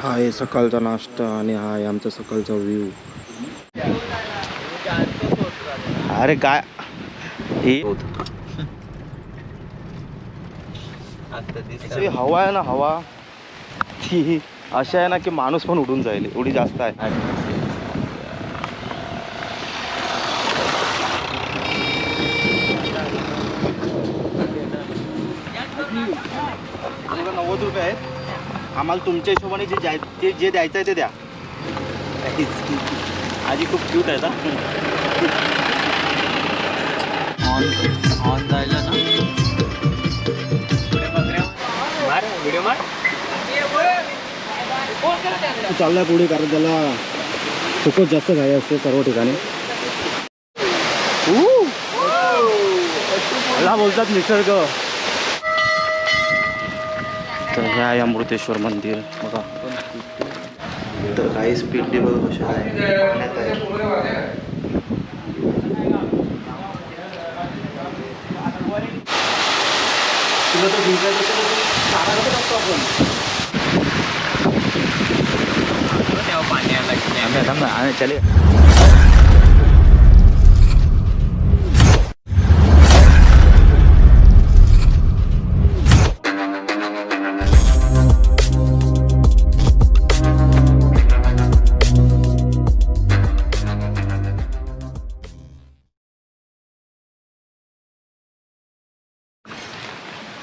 हा आहे सकाळचा नाश्ता आणि हा आहे आमचा सकाळचा व्ह्यू. अरे काय ही हवा आहे ना, हवा ती अशी आहे ना की माणूस पण उडून जाईल एवढी जास्त आहे. आम्हाला 90 रुपये आहेत. आम्हाला तुमच्या हिशोबाने जे द्यायचं आहे ते द्या. आजी खूप क्यूट आहे ना. ऑन जायला ना व्हिडिओ मार चाललाय पुढे, कारण त्याला खूपच जास्त घाई असते सर्व ठिकाणी. मला बोलतात निसर्ग. तर हे आहे अमृतेश्वर मंदिर बघा. तर काही स्पीड टेबल कशा आहे पाण्यात आहे. तुला तर पाणी आला चले.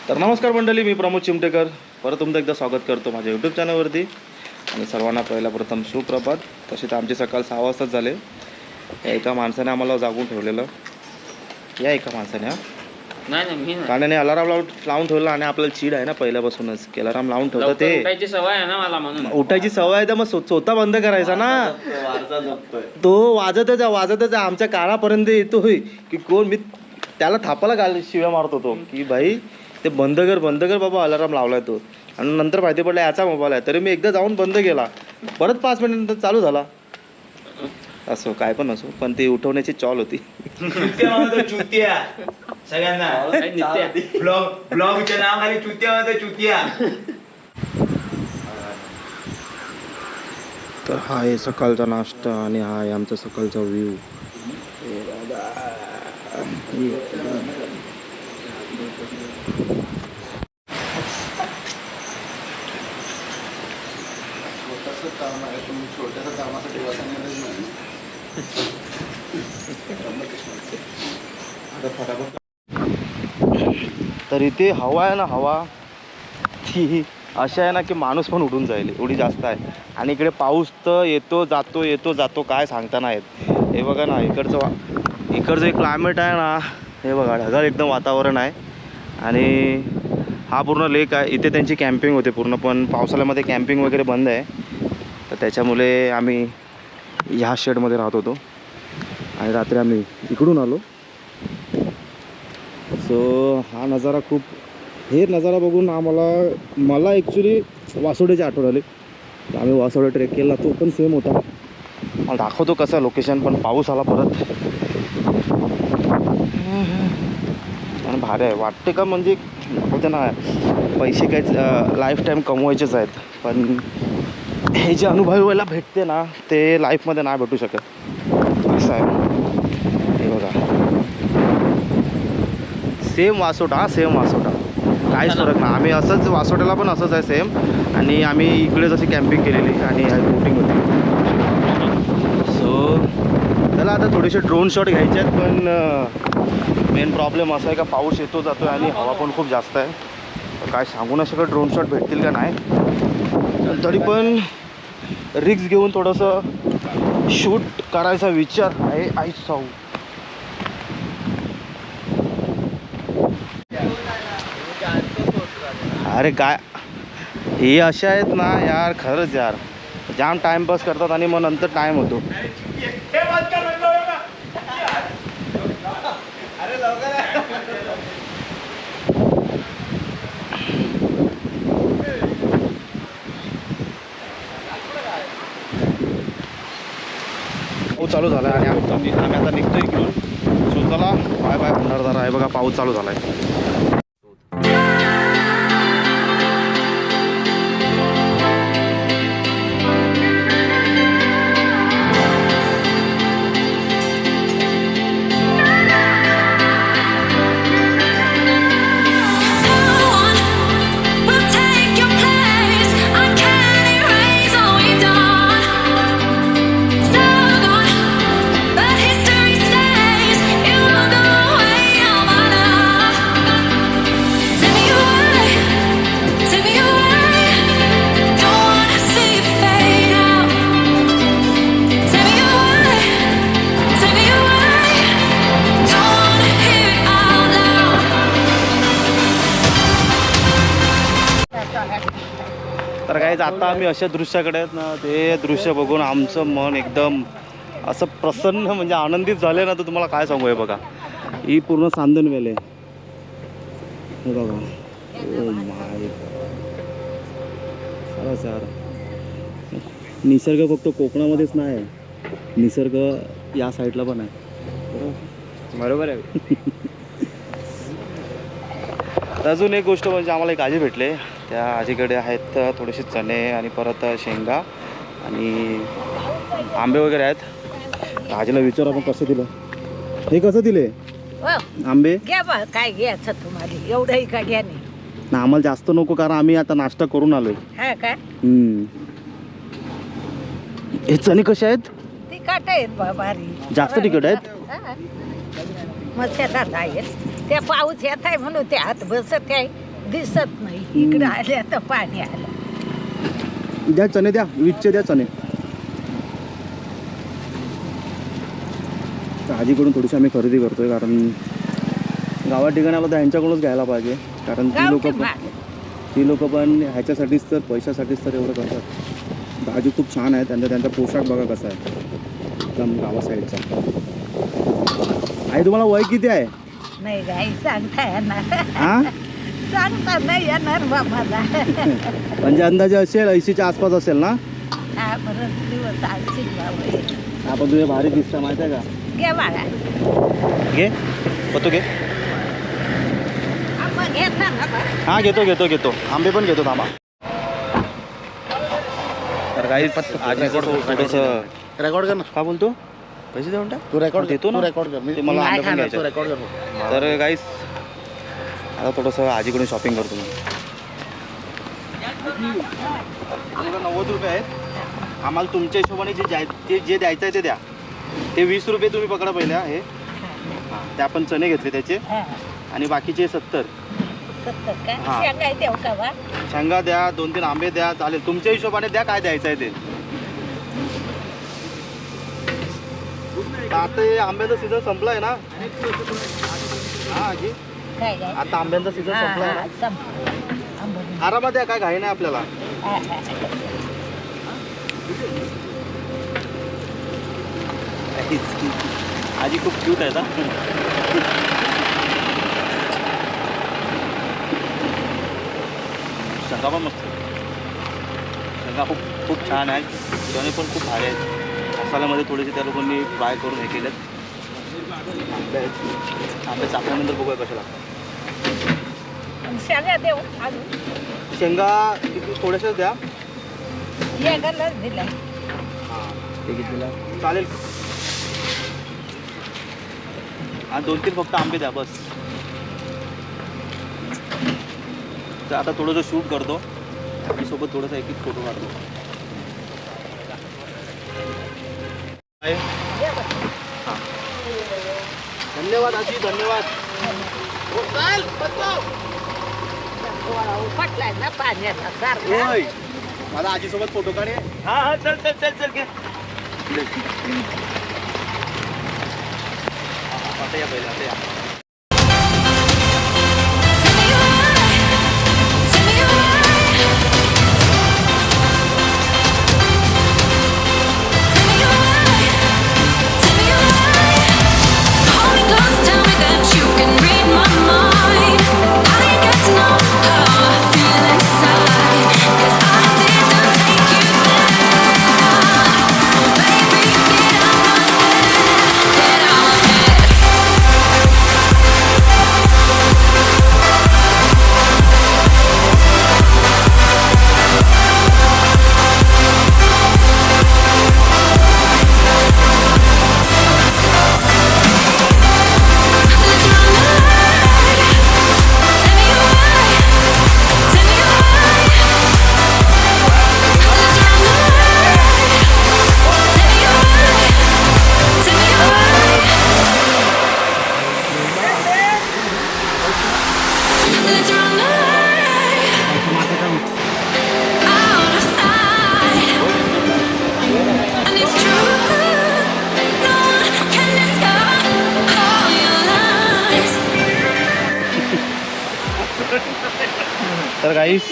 तर नमस्कार मंडळी, मी प्रमोद चिमटेकर परत तुमचं एकदा स्वागत करतो माझ्या यूट्यूब चॅनलवरती. आणि सर्वांना पहिला प्रथम सुप्रभात. तसे तर आमचे सकाळ 6 वाजताच झाले. या एका माणसाने आम्हाला जागून ठेवलेलं. या एका माणसाने नाही कानाने अलाराम लावून ठेवलं. आणि आपल्याला चीड आहे ना पहिल्यापासूनच की अलाराम लावून ठेवतं ते. उठायची सवय आहे ना मला, म्हणून उठायची सवय आहे तर मग स्वतः बंद करायचा ना. तो वाजतच आहे आमच्या कानापर्यंत येतोय की कोण. मी त्याला थापाला शिव्या मारत होतो की भाई ते बंद कर बाबा, अलाराम लावलाय तो. आणि नंतर माहिती पडलं याचा मोबाईल आहे. तरी मी एकदा जाऊन बंद केला, परत 5 मिनिटांनंतर चालू झाला. असो काय पण असो, पण ती उठवण्याची चॉल होती. सगळ्यांना ब्लॉगच्या नावाखाली चुत्या होतं चुत्या. तर हा आहे सकाळचा नाश्ता आणि हा आहे आमचा सकाळचा व्ह्यू. तर इथे हवा आहे ना, हवा ती अशी आहे ना की माणूस पण उडून जाईल एवढी जास्त आहे. आणि इकडे पाऊस तर येतो जातो काय सांगता नाही येत. हे बघा ना, इकडचं जे क्लायमेट आहे ना, हे बघा ढगाळ एकदम वातावरण आहे. आणि हा पूर्ण लेक आहे. इथे त्यांची कॅम्पिंग होते पूर्ण, पण पावसाळ्यामध्ये कॅम्पिंग वगैरे बंद आहे. तर त्याच्यामुळे आम्ही ह्या शेडमध्ये राहत होतो आणि रात्री आम्ही इकडून आलो. सो हा नजारा हे नजारा बघून मला ॲक्च्युली वासोड्याची आठवण आली. आम्ही वासोडा ट्रेक केला, तो पण सेम होता. मला दाखवतो कसं लोकेशन, पण पाऊस आला परत. आणि भारी आहे वाटते का, म्हणजे होते ना पैसे काहीच लाईफ टाईम कमवायचेच आहेत, पण हे जे अनुभवायला भेटते ना ते लाईफमध्ये नाही भेटू शकत. असं आहे. हे बघा सेम वासोटा काहीच फरक नाही. आम्ही असंच वासोट्याला पण असंच आहे सेम. आणि आम्ही इकडेच अशी कॅम्पिंग केलेली आणि बोटिंग होती. सो चला आता थोडेसे ड्रोन शॉट घ्यायचे आहेत, पण मेन प्रॉब्लेम असा आहे का पाऊस येतो जातो आणि हवा पण खूप जास्त आहे. तर काय सांगू नाही शकत ड्रोन शॉट भेटतील का नाही. तरी पण रिक्स घेऊन थोडंसं शूट करायचा विचार आहे. अरे काय हे असे आहेत ना यार, खरंच यार जाम टाइमपास करतात आणि मग नंतर टाइम होतो. पाऊस चालू झाला आणि आम्ही आता निघतो इकडून. सो चला बाय बाय भंडारदरा. आहे बघा पाऊस चालू झाला आहे. काय आता आम्ही अशा दृश्याकडे आहेत ना, ते दृश्य बघून आमचं मन एकदम असं प्रसन्न म्हणजे आनंदित झाले ना, तर तुम्हाला काय सांगू. हे बघा, ही पूर्ण सांदन वेल आहे. हे बघा, ओ माय, खरंच यार, निसर्ग फक्त कोकणामध्येच नाही आहे, निसर्ग या साईडला पण आहे. बरोबर आहे. अजून एक गोष्ट म्हणजे आम्हाला एक आजी भेटले. त्या आजीकडे आहेत थोडेसे चणे आणि परत शेंगा आणि आंबे वगैरे आहेत. आजीला विचार आपण कसं दिलं, हे कसं दिले आंबे. घ्या बा, काय घ्यायचं तुम्हाला एवढंही का घ्या नाही. ना आम्हाला जास्त नको, कारण आम्ही आता नाश्ता करून आलोय. हा काय हे चणे कसे आहेत? तिखट आहेत बाबारी, जास्त तिखट आहेत. मग शेतात आहेत, त्या पाऊस येत आहे म्हणून ते हात बसत आहे, दिसत नाही. इकडे आले तर पाणी आलं. द्या चणे, द्या वीसचे द्या चणे. आजीकडून थोडीशी आम्ही खरेदी करतोय, कारण गावात ठिकाणी आलो तर ह्यांच्याकडूनच घ्यायला पाहिजे, कारण ती लोक पण ह्याच्यासाठीच तर, पैशासाठीच तर एवढं करतात. आजी खूप छान आहे, त्यांचा पोशाख बघा कसा आहे, एकदम गावा साईडचा. आई तुम्हाला वय किती आहे? नाही गाई सांगता येणार, हा सांगता नाही येणार बा मला. म्हणजे अंदाजे असेल 80च्या आसपास असेल ना. हा बरं दिवस आलशील बाबा. आपण तुझे भारी दिसता माहिती आहे का. घे बाळा, घे पतो घे. आपण घेता ना बा. हा घेतो आंबे पण घेतो थांबा. तर काही थोडंसं रेकॉर्ड कर ना. का बोलतो, पैसे देऊन टाक. तू रेकॉर्ड देतो ना, रेकॉर्ड कर. ते मला आंबे पण घ्यायचे. तू रेकॉर्ड कर. तर गाईस आता थोडंसं आजीकडून शॉपिंग करतो मी. 90 रुपये आहेत. आम्हाला तुमच्या हिशोबाने जे द्यायचं आहे ते द्या. ते 20 रुपये तुम्ही पकडा पहिल्या. हे ते आपण चणे घेतले त्याचे, हा, आणि बाकीचे 70. सत्तर काय हा. शेंगाय देऊ का बा. शेंगा द्या, 2-3 आंबे द्या, चालेल. तुमच्या हिशोबाने द्या काय द्यायचं आहे ते. आता हे आंब्याचा सीझन संपलाय ना. हा आजी, काय काय आता आंब्यांचा सीझन संपलाय ना. संपलं. आरामात द्या, काय घाई नाही आपल्याला. हा, हा. आजी खूप क्यूट आहे ना. शेंगा पण मस्त, शेंगा खूप छान आहेत. चणे पण खूप भारी आहेत. मसाल्यामध्ये थोडेसे त्या लोकांनी फ्राय करून हे केलेत. आंबे आहेत, आंबे चाकल्यानंतर बघूया कसे लागतात. शेंगा देऊ अजून. शेंगा किती थोड्याशाच द्या. शेंगालाच दिला. ते कितीला चालेल. आणि 2-3 फक्त आंबे द्या बस. तर आता थोडंसं शूट करतो आणि सोबत थोडंसं एक फोटो काढतो. हां, धन्यवाद आजी, धन्यवाद. पटलाय ना पाण्याचा सारखा. होय, मला आजीसोबत फोटो काढे. हा हा, चल घे. आता या पहिला, आता या. तर गाईस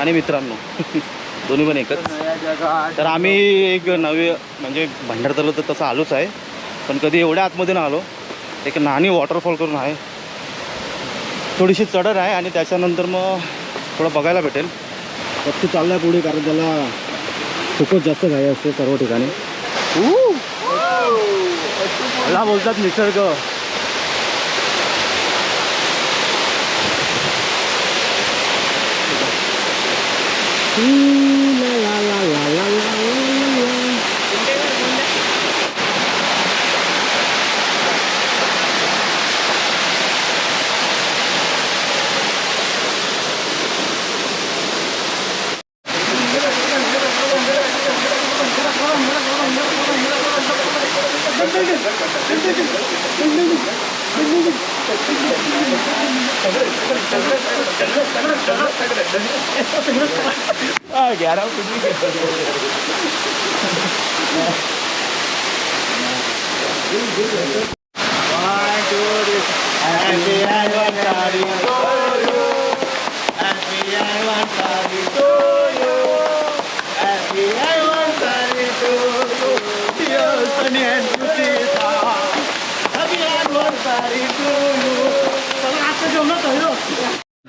आणि मित्रांनो दोन्ही पण एकच. तर आम्ही एक नवे म्हणजे भंडारदरा तर तसं आलोच आहे, पण कधी एवढ्या आतमध्ये ना आलो. एक नाणी वॉटरफॉल करून आहे, थोडीशी चढण आहे आणि त्याच्यानंतर मग थोडं बघायला भेटेल. फक्त चालला पुढे, कारण त्याला खूपच जास्त घाई असते सर्व ठिकाणी. मला बोलतात निसर्ग.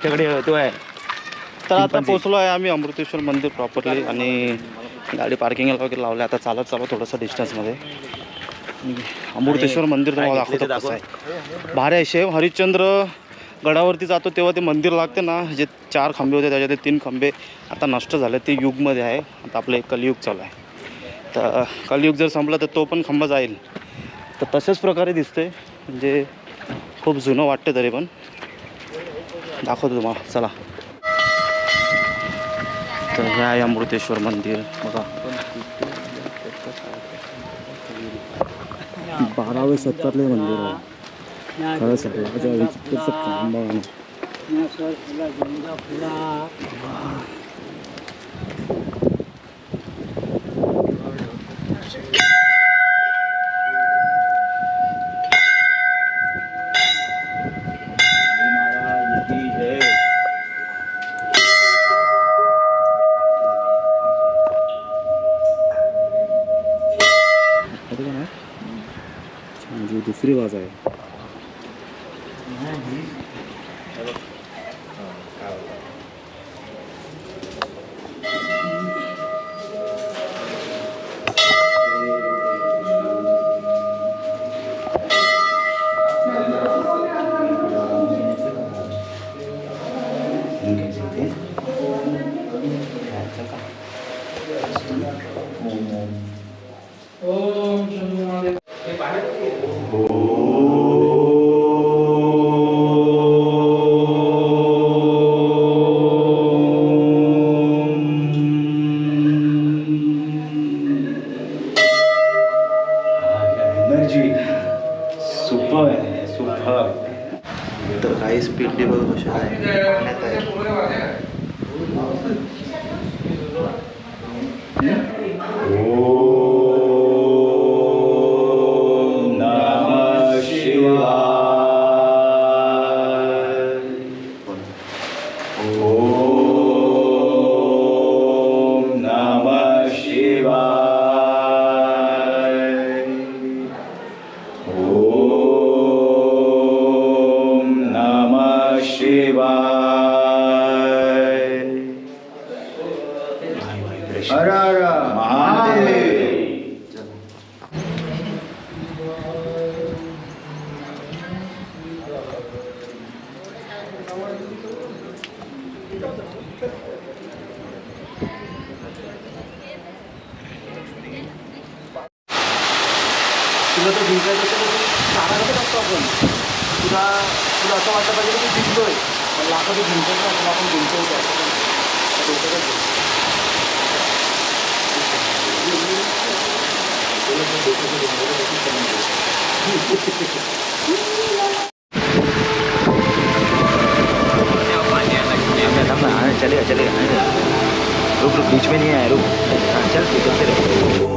आमच्याकडे तो आहे. तर आता पोचलो आहे आम्ही अमृतेश्वर मंदिर प्रॉपरली, आणि गाडी पार्किंगला वगैरे लावली. आता चालत चालू थोडंसं डिस्टन्समध्ये अमृतेश्वर मंदिर तुम्हाला दाखवतो कसं आहे. भारी आहे. शेव हरिश्चंद्र गडावरती जातो तेव्हा ते मंदिर लागते ना, जे 4 खंबे होते त्याच्यात 3 खंबे आता नष्ट झाले. ते युगमध्ये आहे. आता आपलं एक कलियुग चालू आहे. तर कलियुग जर संपला तर तो पण खंबा जाईल. तर तशाच प्रकारे दिसते, म्हणजे खूप जुनं वाटते. तरी पण दाखवतो तुम्हाला, चला. तर हे आहे अमृतेश्वर मंदिर बघा. 12व्या शतकातले मंदिर आहे. खरंच काम बघा. म्हणजे दुसरी बाजू आहे. तर काही स्पीड बघ कशा आहे, पाण्यात आहे. तुला तर जिंकायचं नाराज असतो आपण. तुला असं वाटलं पाहिजे की जिंकतोय, पण लाखाचं जिंकत नाही, आपण जिंकवतो असं चलेगा चलेगा. रुक रुक, बीच में नहीं आया, रुक. चल चलते रहे.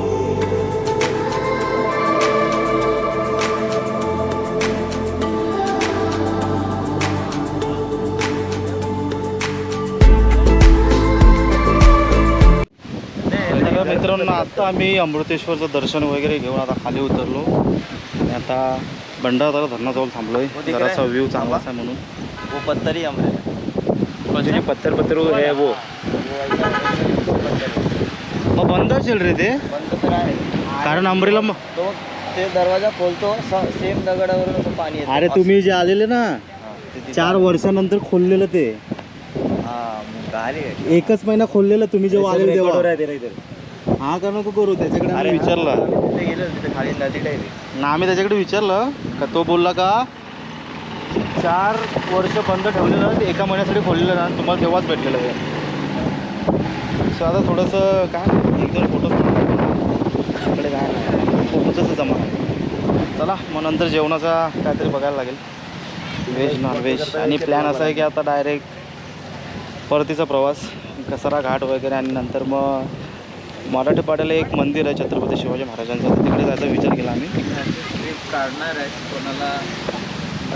आता आम्ही अमृतेश्वरचं दर्शन वगैरे घेऊन आता खाली उतरलो आणि आता भंडारदरा धरणाजवळ थांबलोय. जरासा व्ह्यू चांगलाच आहे म्हणून. वो पत्थर ही हमरे म्हणजे पत्थर पत्थर है वो मग बंद असेल रे ते, बंद तर आहे कारण अंबरेला तो ते दरवाजा खोलतो सेम दगडावरून असं पाणी येतं. अरे तुम्ही जे आलेले ना हा, ते तिथं- 4 वर्षानंतर खोललेलं ते, हा मग आले 1च महिना खोललेलं तुम्ही जेव्हा आलेले तेव्हा. हा का नको करू, त्याच्याकडे आम्ही विचारलं तिथे गेलो तिथे खाली नदी टाईप ना, आम्ही त्याच्याकडे विचारलं का, तो बोलला का 4 वर्ष बंद ठेवलेलं, ते 1 महिन्यासाठी खोललेलं ना, तुम्हाला तेव्हाच भेटलेलं आहे. सो आता थोडंसं काय 1-2 फोटो आपल्याकडे काय नाही, फोटोचं जमा आहे. चला मग नंतर जेवणाचा काहीतरी बघायला लागेल, व्हेज नॉनव्हेज. आणि प्लॅन असा आहे की आता डायरेक्ट परतीचा प्रवास कसारा घाट वगैरे, आणि नंतर मग मराठी पाड्याला एक मंदिर आहे छत्रपती शिवाजी महाराजांचं, तर तिकडे जायचा विचार केला आम्ही. ट्रिप काढणार आहे कोणाला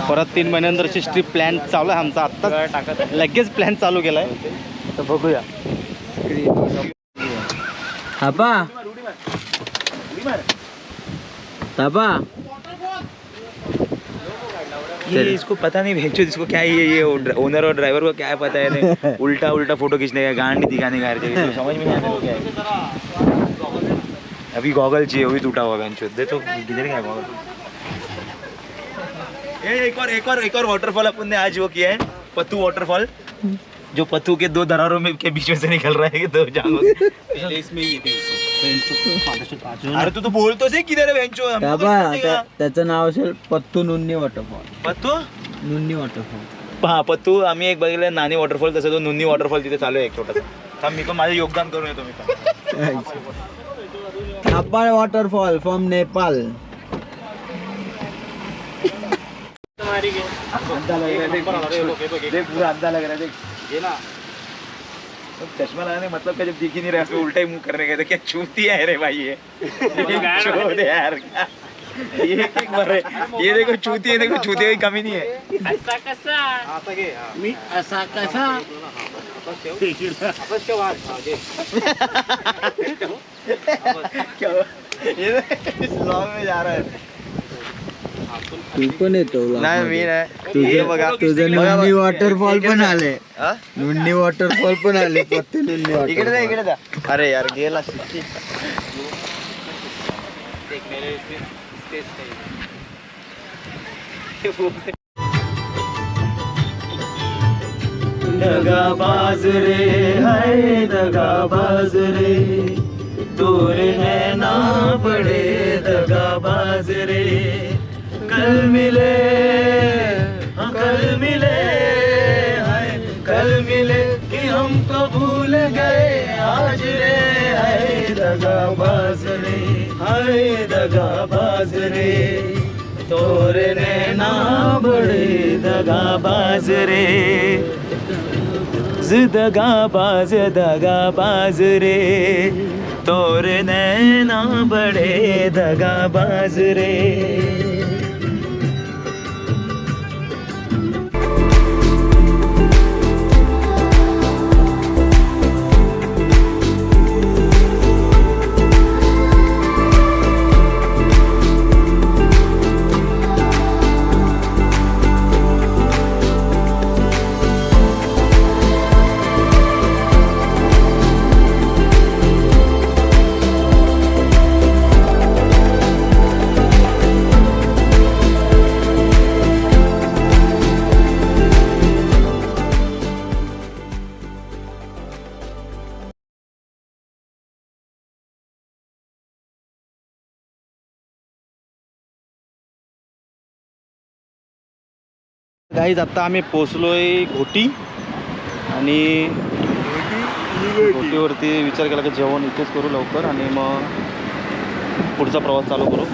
परत 3 महिन्यानंतरची ट्रिप प्लॅन चालू आहे आमचा, आत्ताच टाकत लगेच प्लॅन चालू केला आहे, तर बघूया. थापा थापा ये इसको पता नहीं भेजो, इसको क्या ये ओनर और ड्राइवर को क्या पता है नहीं, उल्टा उल्टा फोटो खींचने का, गांड दिखाने का, समझ में नहीं आने को क्या है. अभी गॉगल चाहिए, वही टूटा हुआ बेंच दे तो किधर गया गॉगल. एक और वाटरफॉल अपन ने आज वो किया है, पत्तू वाटरफॉल, जो पत्तू के 2 दरारों में के बीच में से निकल रहा है, 2 जांगों इसमें ही. अरे तू तो बोलतो से किधर है बेंचो. त्याचं नाव असेल पत्तू नुन्नी वॉटरफॉल. पत्तू नुन्नी वॉटरफॉल. हा पत्तू आम्ही एक बघितलं नानी वॉटरफॉल, तसं तो नुन्नी वॉटरफॉल तिथे चालू आहे एक छोटासा. थांब मी पण माझं योगदान करून येतो मी पण. थापा वॉटरफॉल फ्रॉम नेपाल. चश्मा लगाने मतलब का जब दिख ही नहीं रहा, उल्टा ही मुंह करने का, तो क्या चूती है रे भाई ये. चोद है यार क्या. ये एक बार है, ये देखो चूती है, देखो चूती की कमी नहीं है. असा कसा क्या हुआ? ये ब्लॉग में जा रहा है. तू पण येतो नाही मी नाही. तुझं बघा तुझं नुन्नी वॉटरफॉल पण आले. हा? नुन्नी वॉटरफॉल पण आले. पत्तू नुन्नी इकडे जा, वॉटरफॉल. इकडे जा. अरे यार गेला. दगाबाज रे हाय दगाबाज रे, तोरे नैना बड़े दगाबाज रे. कल मिले हाँ कल मिले हाय कल मिले कि हमको भूल गए आज रे. हाय दगाबाज रे हाय दगाबाज रे, तोरे नैना बड़े दगाबाज रे. दगाबाज दगाबाज रे, तोरे नैना बड़े दगाबाज रे. गाईज आत्ता आम्ही पोचलोय घोटी, आणि घोटीवरती विचार केला की जेवण इथेच करू लवकर, आणि मग पुढचा प्रवास चालू करू.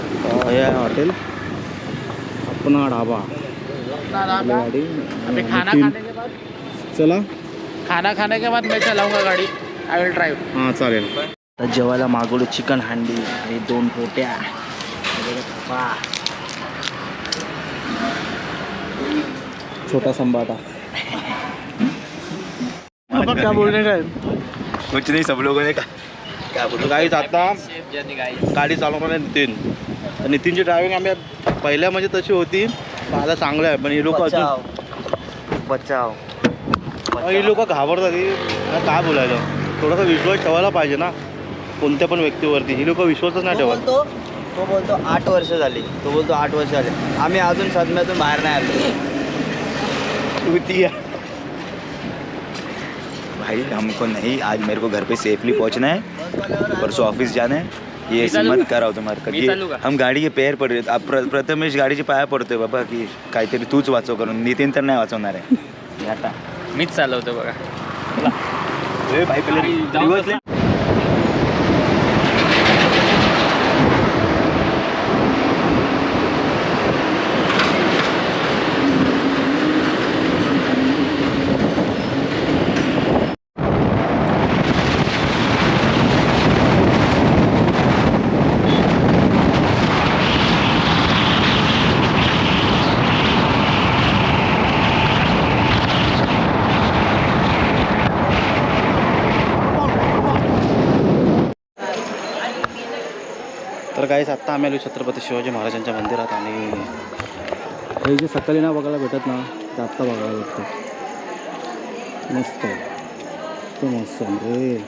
हे आहे हॉटेल अपना ढाबा. गाडी चला. खाना खाने के बाद मैं चलाऊंगा गाड़ी. I will drive. हां चालेल. तर जेवायला मागवलं चिकन हांडी आणि 2 पोट्या. छोटा संबाटा. क्या बोलने का है? कुछ नहीं, सब लोगों ने काय बोलतो गाईच आता गाडी चालवणार आहे नितीन. तर नितीनची ड्रायव्हिंग आम्ही पहिल्या म्हणजे तशी होती, पण आता चांगलं आहे. पण ही लोक अजून बचाव ही लोक घाबरतात. ही काय बोलायचं, थोडासा विश्वास ठेवायला पाहिजे ना कोणत्या पण व्यक्तीवरती. ही लोक विश्वासच नाही ठेवत. तो बोलतो 8 वर्ष झाली. तो बोलतो 8 वर्ष झाले. आम्ही अजून सदम्यातून बाहेर नाही आलो. तू ती भाई हमको नहीं, आज मेरे को घर पे सेफली पहुंचना है, परसों ऑफिस जाना है. ये ऐसे मत कराओ तुम्हाला कधी. हम गाडी के पैर पड रहे. प्रथमेश गाडीचे पाया पडतोय बाबा की काहीतरी तूच वाचव करून. नितीन तर नाही वाचवणार आहे. आता मीच चालवतो बघा. भाई पहिले दिवस ले. तर गाईस आत्ता आम्ही आलो छत्रपती शिवाजी महाराजांच्या मंदिरात. आणि हे जे सकाळी ना बघायला भेटत ना, ते आत्ता बघायला भेटतं. मस्त आहे तो, मस्त रे.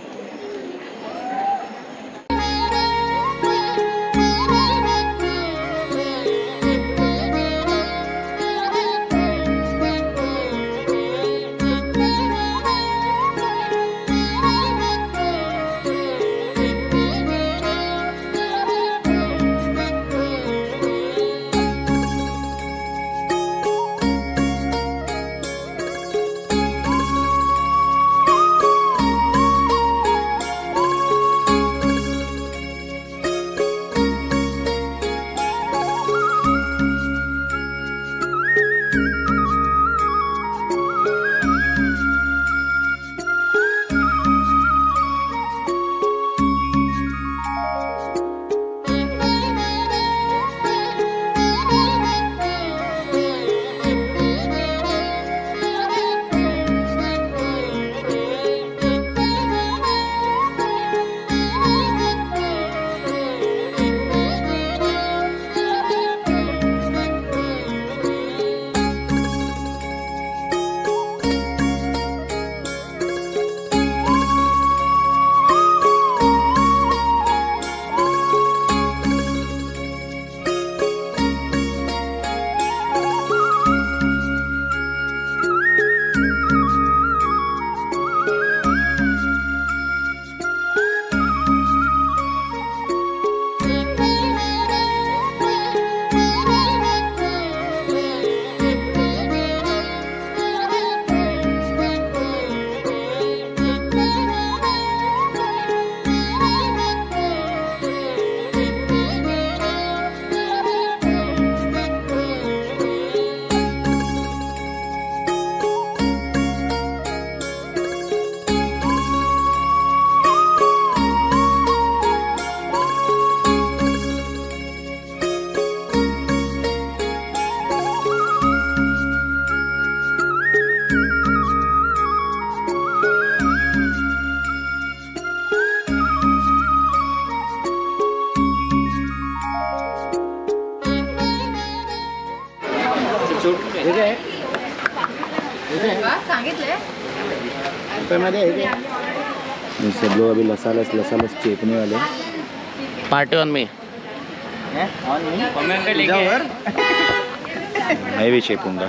सब लोग अभी लसालस चेपने वाले. Party on me. मैं भी चेपूंगा.